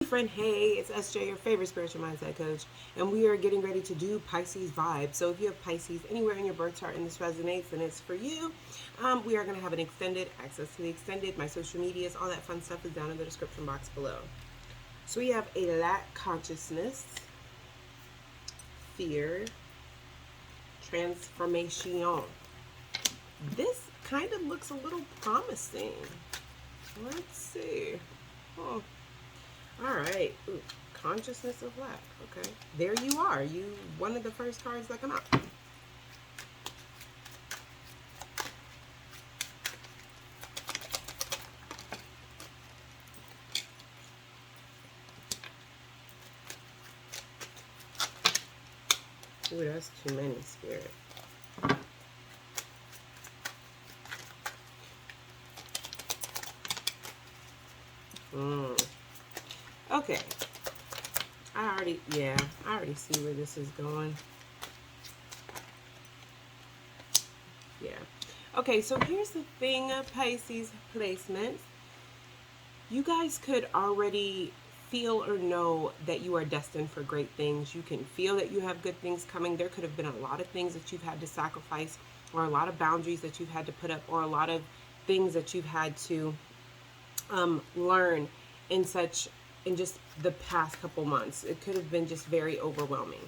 friend. Hey, it's SJ, your favorite spiritual mindset coach, and we are getting ready to do Pisces vibes. So if you have Pisces anywhere in your birth chart and this resonates, then it's for you. We are going to have an extended access to the extended. My social medias, all that fun stuff is down in the description box below. So we have a lack consciousness, fear, transformation. This kind of looks a little promising. Let's see. Oh. All right. Ooh, consciousness of lack. Okay. There you are. You one of the first cards that come out. Ooh, that's too many, Spirit. Okay. I already see where this is going. Yeah. Okay, so here's the thing, Pisces placements. You guys could already feel or know that you are destined for great things. You can feel that you have good things coming. There could have been a lot of things that you've had to sacrifice, or a lot of boundaries that you've had to put up, or a lot of things that you've had to learn in just the past couple months. It could have been just very overwhelming.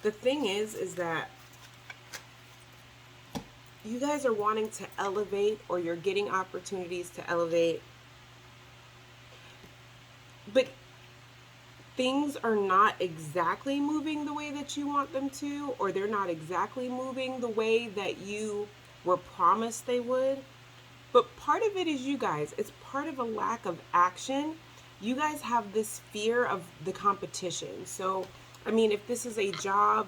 The thing is that you guys are wanting to elevate, or you're getting opportunities to elevate, but things are not exactly moving the way that you want them to, or they're not exactly moving the way that you were promised they would. But part of it is you guys. It's part of a lack of action. You guys have this fear of the competition. So, I mean, if this is a job,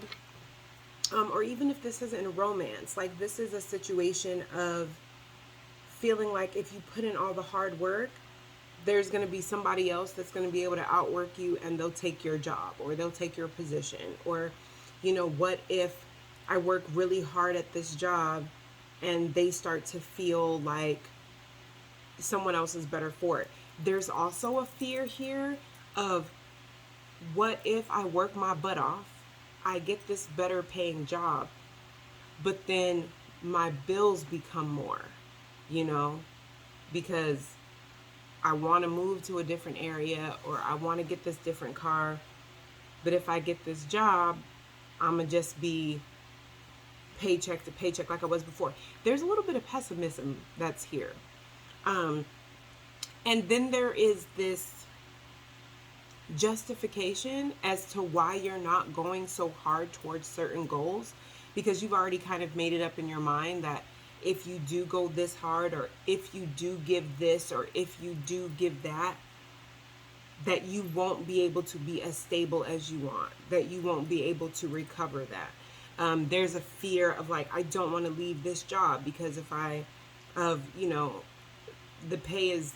or even if this isn't a romance, like this is a situation of feeling like if you put in all the hard work, there's going to be somebody else that's going to be able to outwork you, and they'll take your job, or they'll take your position. Or, what if I work really hard at this job and they start to feel like someone else is better for it? There's also a fear here of, what if I work my butt off, I get this better paying job, but then my bills become more, because I want to move to a different area, or I want to get this different car. But if I get this job, I'm going to just be paycheck to paycheck like I was before. There's a little bit of pessimism that's here. And then there is this justification as to why you're not going so hard towards certain goals, because you've already kind of made it up in your mind that if you do go this hard, or if you do give this, or if you do give that, that you won't be able to be as stable as you want, that you won't be able to recover that. There's a fear of like, I don't want to leave this job because the pay is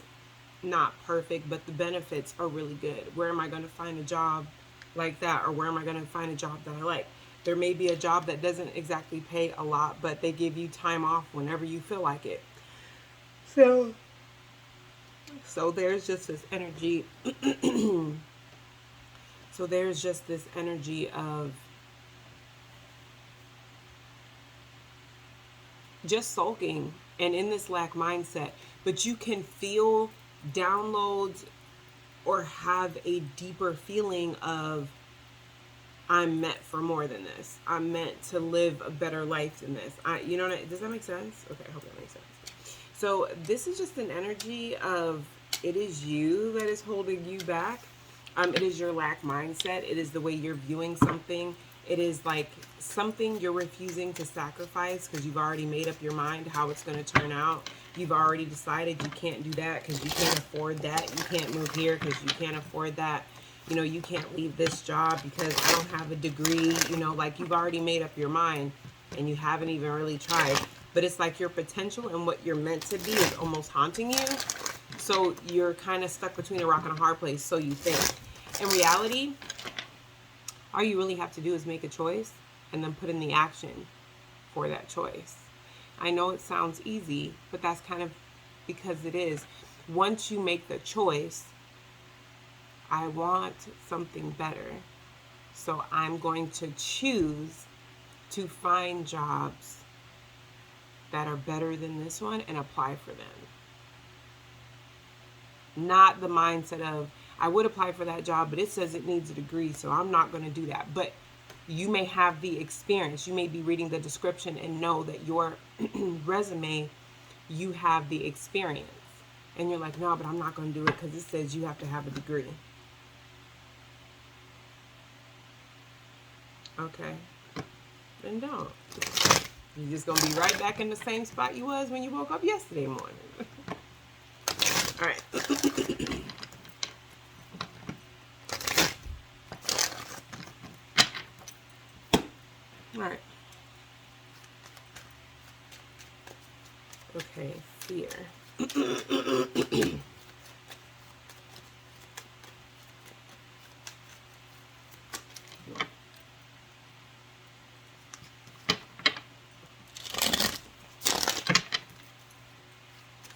not perfect, but the benefits are really good. Where am I going to find a job like that? Or where am I going to find a job that I like? There may be a job that doesn't exactly pay a lot, but they give you time off whenever you feel like it. So there's just this energy. So there's just this energy of just sulking and in this lack mindset. But you can feel downloads, or have a deeper feeling of, I'm meant for more than this. I'm meant to live a better life than this. Does that make sense? Okay, I hope that makes sense. So this is just an energy of, it is you that is holding you back. It is your lack mindset. It is the way you're viewing something. It is like something you're refusing to sacrifice because you've already made up your mind how it's going to turn out. You've already decided you can't do that because you can't afford that. You can't move here because you can't afford that. You can't leave this job because I don't have a degree. Like you've already made up your mind and you haven't even really tried. But it's like your potential and what you're meant to be is almost haunting you. So you're kind of stuck between a rock and a hard place, so you think. In reality, all you really have to do is make a choice and then put in the action for that choice. I know it sounds easy, but that's kind of because it is. Once you make the choice, I want something better. So I'm going to choose to find jobs that are better than this one and apply for them. Not the mindset of, I would apply for that job, but it says it needs a degree, so I'm not going to do that. But you may have the experience. You may be reading the description and know that your resume, you have the experience. And you're like, no, but I'm not going to do it because it says you have to have a degree. Okay. Then don't. You're just going to be right back in the same spot you was when you woke up yesterday morning. All right. All right. Okay, fear.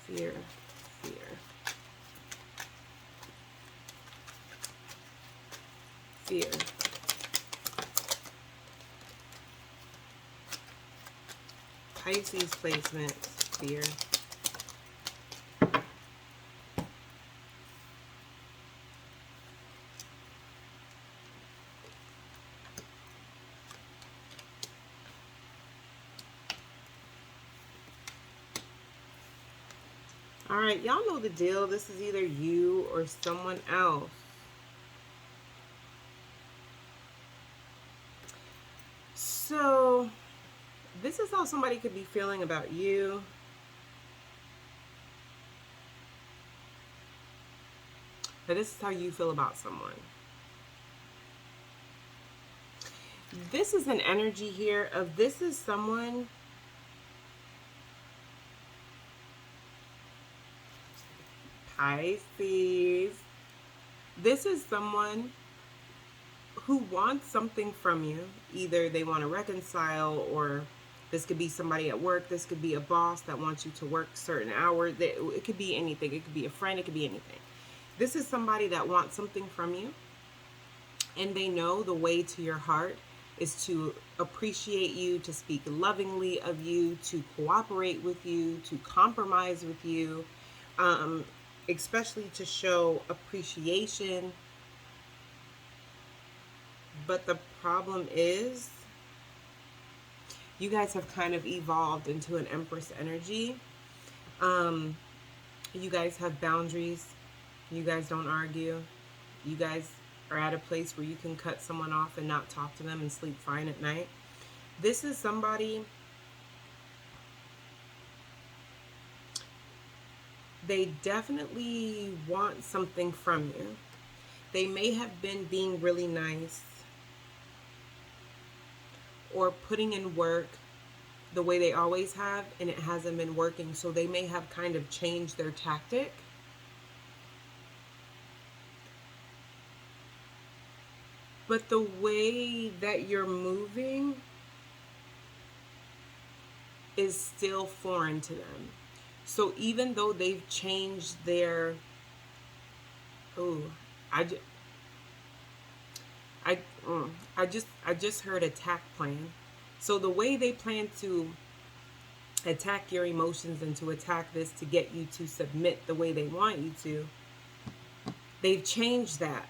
Fear, fear. Fear. Pisces placement, fear. All right, y'all know the deal. This is either you or someone else. So, this is how somebody could be feeling about you. But this is how you feel about someone. This is an energy here of this is someone Pisces. This is someone who wants something from you. Either they want to reconcile, or this could be somebody at work. This could be a boss that wants you to work certain hours. It could be anything. It could be a friend. It could be anything. This is somebody that wants something from you, and they know the way to your heart is to appreciate you, to speak lovingly of you, to cooperate with you, to compromise with you, especially to show appreciation. But the problem is, you guys have kind of evolved into an Empress energy. You guys have boundaries. You guys don't argue. You guys are at a place where you can cut someone off and not talk to them and sleep fine at night. This is somebody, they definitely want something from you. They may have been being really nice or putting in work the way they always have, and it hasn't been working. So they may have kind of changed their tactic. But the way that you're moving is still foreign to them. So even though they've changed their, I just heard attack plan. So the way they plan to attack your emotions and to attack this to get you to submit the way they want you to, they've changed that.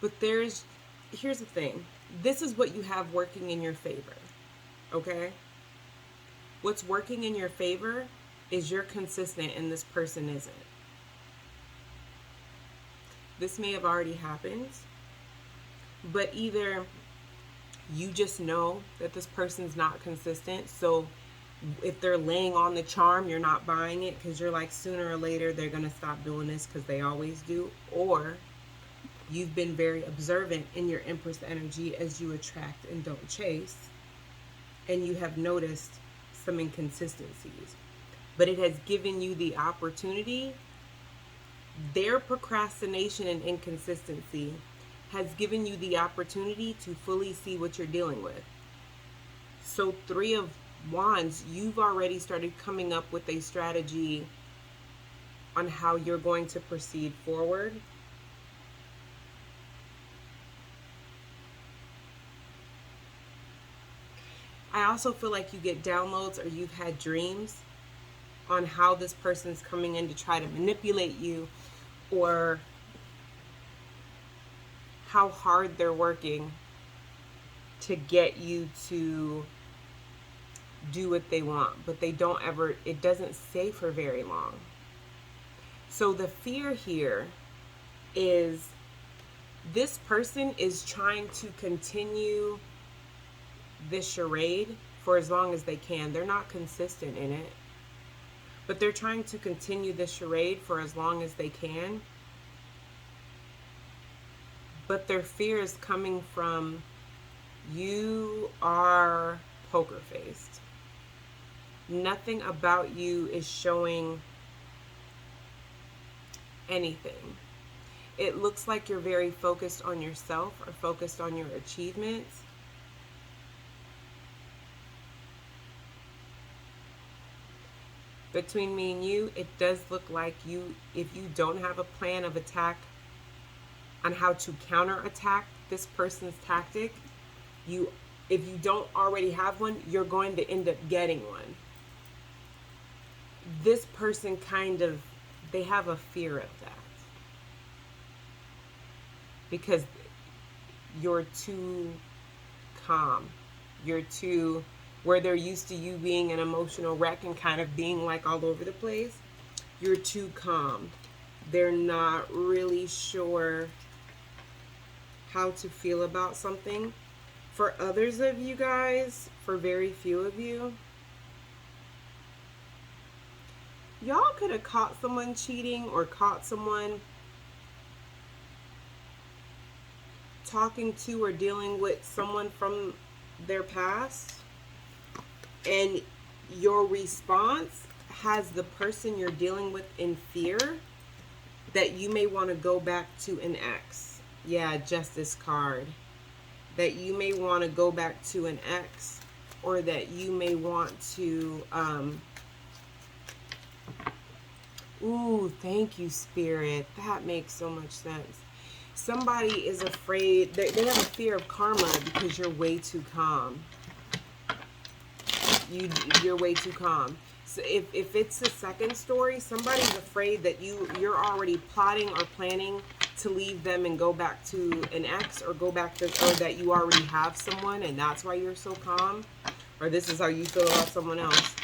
But here's the thing. This is what you have working in your favor. Okay? What's working in your favor is you're consistent and this person isn't. This may have already happened, but either you just know that this person's not consistent, so if they're laying on the charm, you're not buying it because you're like, sooner or later they're going to stop doing this because they always do, or you've been very observant in your Empress energy as you attract and don't chase, and you have noticed some inconsistencies. But it has given you the opportunity. Their procrastination and inconsistency has given you the opportunity to fully see what you're dealing with. So 3 of Wands, you've already started coming up with a strategy on how you're going to proceed forward. I also feel like you get downloads or you've had dreams on how this person's coming in to try to manipulate you, or how hard they're working to get you to do what they want, but they don't ever, it doesn't stay for very long. So the fear here is this person is trying to continue this charade for as long as they can. They're not consistent in it, but they're trying to continue this charade for as long as they can. But their fear is coming from, you are poker faced. Nothing about you is showing anything. It looks like you're very focused on yourself or focused on your achievements. Between me and you, it does look like you, if you don't have a plan of attack on how to counterattack this person's tactic, if you don't already have one, you're going to end up getting one. This person kind of, they have a fear of that because you're too calm. You're too, where they're used to you being an emotional wreck and kind of being like all over the place, you're too calm. They're not really sure how to feel about something. For others of you guys, for very few of you, y'all could have caught someone cheating or caught someone talking to or dealing with someone from their past, and your response has the person you're dealing with in fear that you may want to go back to an ex. Yeah, Justice card. That you may want to go back to an ex, or that you may want to ooh, thank you, Spirit. That makes so much sense. Somebody is afraid, they have a fear of karma because you're way too calm. You're way too calm. So if it's the second story, somebody's afraid that you're already plotting or planning to leave them and go back to an ex, or go back to, or that you already have someone and that's why you're so calm, or this is how you feel about someone else.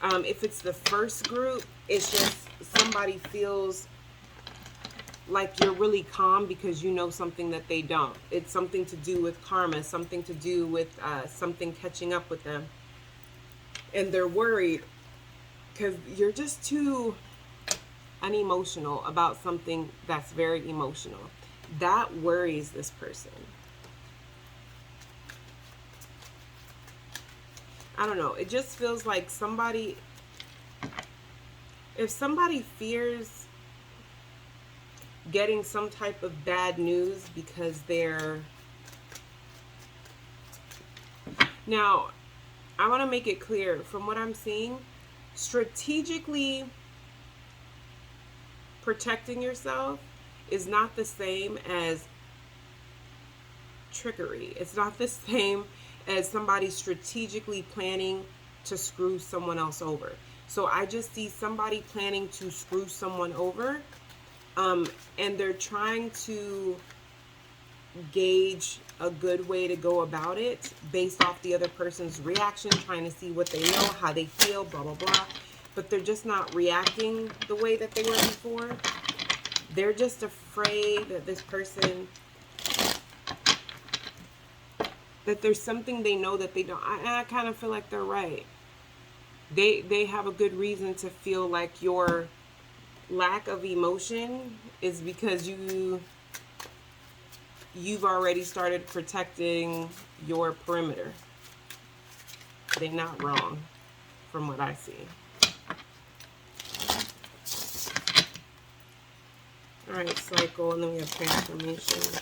If it's the first group, it's just somebody feels like you're really calm because you know something that they don't. It's something to do with karma, something to do with something catching up with them. And they're worried because you're just too unemotional about something that's very emotional. That worries this person. I don't know. It just feels like somebody, if somebody fears getting some type of bad news because they're, now I want to make it clear from what I'm seeing, strategically protecting yourself is not the same as trickery. It's not the same as somebody strategically planning to screw someone else over. So I just see somebody planning to screw someone over, and they're trying to gauge a good way to go about it based off the other person's reaction, trying to see what they know, how they feel, blah, blah, blah. But they're just not reacting the way that they were before. They're just afraid that this person, that there's something they know that they don't. I kind of feel like they're right. They have a good reason to feel like your lack of emotion is because you've already started protecting your perimeter. They're not wrong from what I see. All right, cycle, and then we have transformation.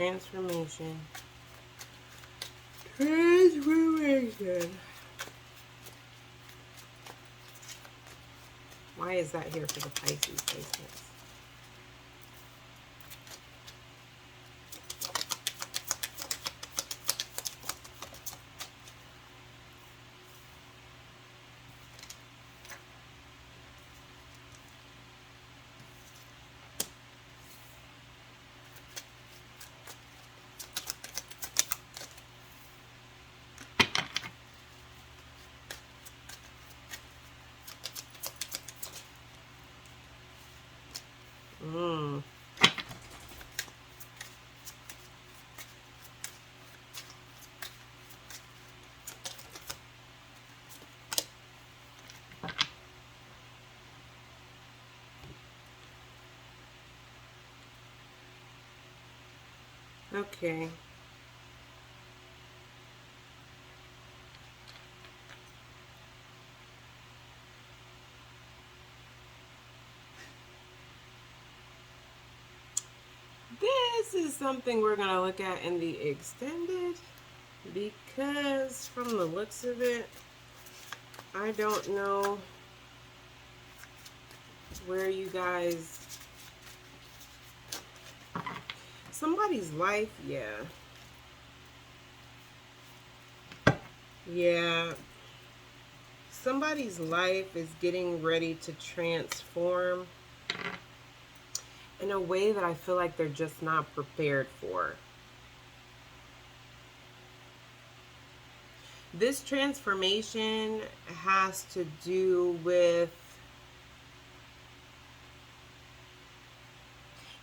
Transformation. Transformation. Why is that here for the Pisces placements? Okay. This is something we're going to look at in the extended, because from the looks of it, I don't know where you guys... Somebody's life, yeah. Yeah. Somebody's life is getting ready to transform in a way that I feel like they're just not prepared for. This transformation has to do with...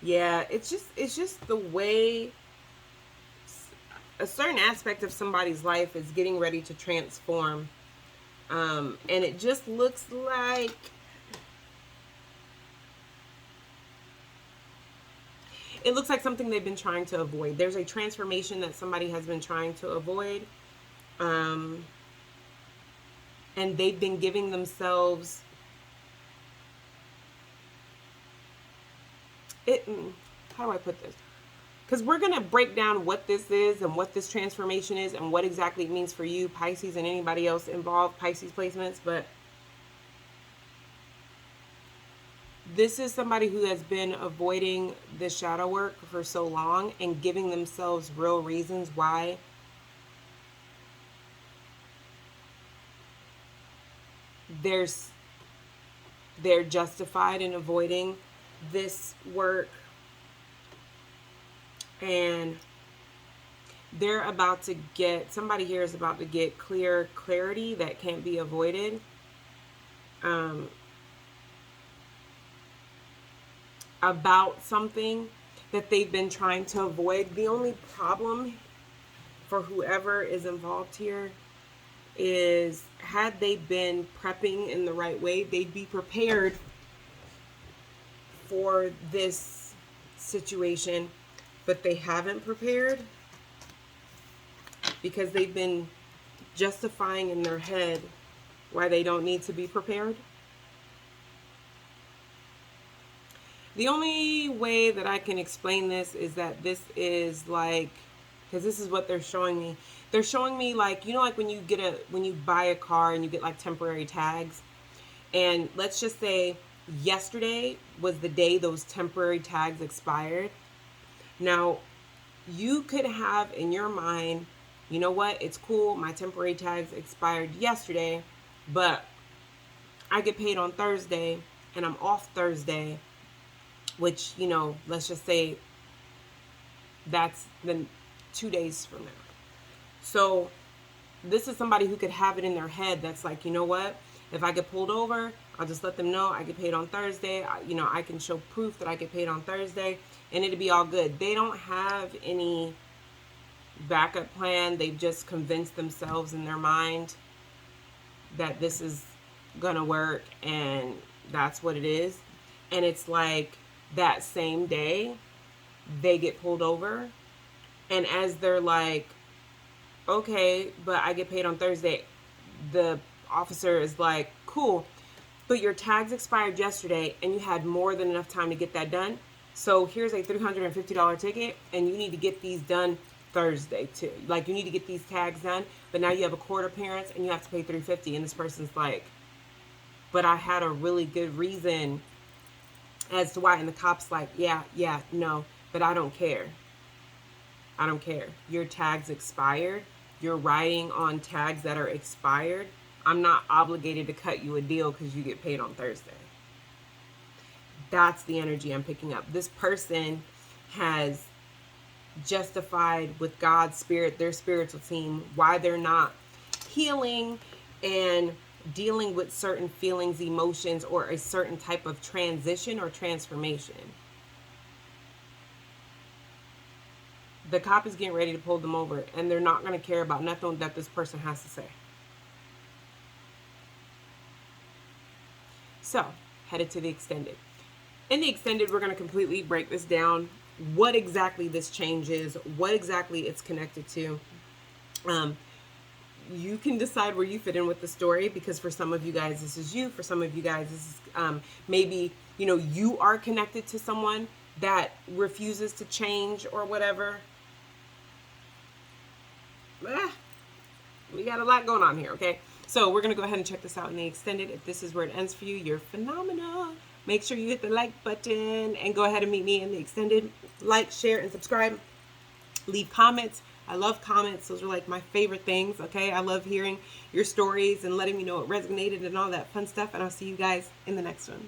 Yeah, it's just the way a certain aspect of somebody's life is getting ready to transform. And it just looks like something they've been trying to avoid. There's a transformation that somebody has been trying to avoid. And they've been giving themselves how do I put this? Because we're going to break down what this is and what this transformation is and what exactly it means for you, Pisces, and anybody else involved, Pisces placements. But this is somebody who has been avoiding the shadow work for so long and giving themselves real reasons why they're justified in avoiding this work. And they're about to get, somebody here is about to get clarity that can't be avoided. About something that they've been trying to avoid. The only problem for whoever is involved here is, had they been prepping in the right way, they'd be prepared for this situation, but they haven't prepared because they've been justifying in their head why they don't need to be prepared. The only way that I can explain this is that this is like, because this is what they're showing me. They're showing me, like, you know, like when you buy a car and you get like temporary tags, and let's just say yesterday was the day those temporary tags expired. Now, you could have in your mind, you know what, it's cool, my temporary tags expired yesterday, but I get paid on Thursday and I'm off Thursday, which, you know, let's just say that's then 2 days from now. So this is somebody who could have it in their head that's like, you know what, if I get pulled over, I'll just let them know I get paid on Thursday. I can show proof that I get paid on Thursday and it'll be all good. They don't have any backup plan. They've just convinced themselves in their mind that this is gonna work and that's what it is. And it's like that same day they get pulled over, and as they're like, okay, but I get paid on Thursday, the officer is like, cool, but your tags expired yesterday and you had more than enough time to get that done, So here's a $350 ticket, and you need to get these done Thursday too. Like, you need to get these tags done, but now you have a court appearance and you have to pay $350. And this person's like, but I had a really good reason as to why. And the cop's like, yeah, no, but I don't care. I don't care. Your tag's expired. You're writing on tags that are expired. I'm not obligated to cut you a deal because you get paid on Thursday. That's the energy I'm picking up. This person has justified with God's spirit, their spiritual team, why they're not healing and dealing with certain feelings, emotions, or a certain type of transition or transformation. The cop is getting ready to pull them over, and they're not going to care about nothing that this person has to say. So, headed to the extended. In the extended, we're going to completely break this down. What exactly this change is, what exactly it's connected to. You can decide where you fit in with the story, because for some of you guys, this is you. For some of you guys, this is maybe, you are connected to someone that refuses to change or whatever. We got a lot going on here, okay? So we're going to go ahead and check this out in the extended. If this is where it ends for you, you're phenomenal. Make sure you hit the like button and go ahead and meet me in the extended. Like, share, and subscribe. Leave comments. I love comments. Those are like my favorite things, okay? I love hearing your stories and letting me know it resonated and all that fun stuff. And I'll see you guys in the next one.